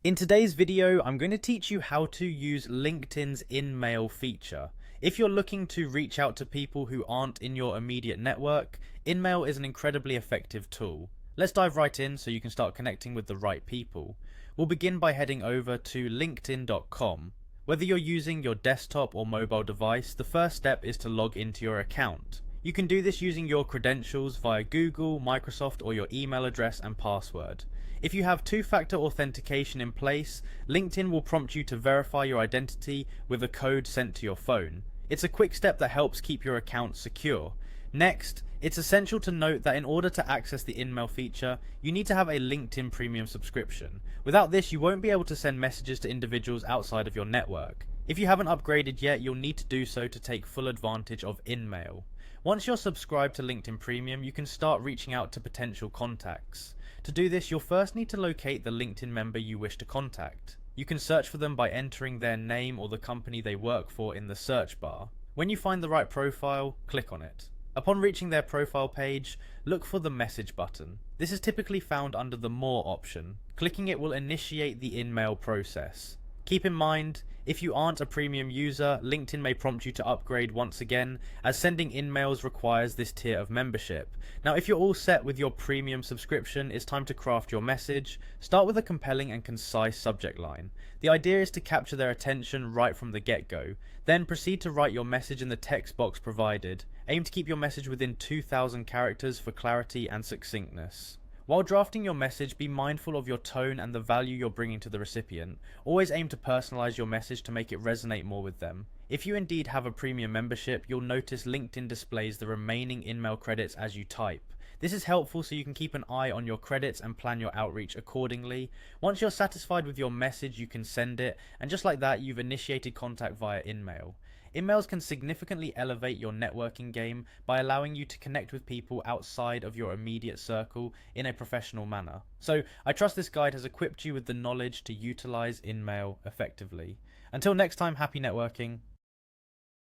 In today's video, I'm going to teach you how to use LinkedIn's Inmail feature. If you're looking to reach out to people who aren't in your immediate network, Inmail is an incredibly effective tool. Let's dive right in so you can start connecting with the right people. We'll begin by heading over to linkedin.com. Whether you're using your desktop or mobile device, the first step is to log into your account. You can do this using your credentials via Google, Microsoft, or your email address and password. If you have two-factor authentication in place, LinkedIn will prompt you to verify your identity with a code sent to your phone. It's a quick step that helps keep your account secure. Next, it's essential to note that in order to access the InMail feature, you need to have a LinkedIn Premium subscription. Without this, you won't be able to send messages to individuals outside of your network. If you haven't upgraded yet, you'll need to do so to take full advantage of InMail. Once you're subscribed to LinkedIn Premium, you can start reaching out to potential contacts. To do this, you'll first need to locate the LinkedIn member you wish to contact. You can search for them by entering their name or the company they work for in the search bar. When you find the right profile, click on it. Upon reaching their profile page, look for the message button. This is typically found under the More option. Clicking it will initiate the InMail process. Keep in mind, if you aren't a premium user, LinkedIn may prompt you to upgrade once again, as sending InMails requires this tier of membership. Now, if you're all set with your premium subscription, it's time to craft your message. Start with a compelling and concise subject line. The idea is to capture their attention right from the get-go. Then proceed to write your message in the text box provided. Aim to keep your message within 2,000 characters for clarity and succinctness. While drafting your message, be mindful of your tone and the value you're bringing to the recipient. Always aim to personalize your message to make it resonate more with them. If you indeed have a premium membership, you'll notice LinkedIn displays the remaining InMail credits as you type. This is helpful so you can keep an eye on your credits and plan your outreach accordingly. Once you're satisfied with your message, you can send it, and just like that, you've initiated contact via InMail. InMails can significantly elevate your networking game by allowing you to connect with people outside of your immediate circle in a professional manner. So, I trust this guide has equipped you with the knowledge to utilize InMail effectively. Until next time, happy networking.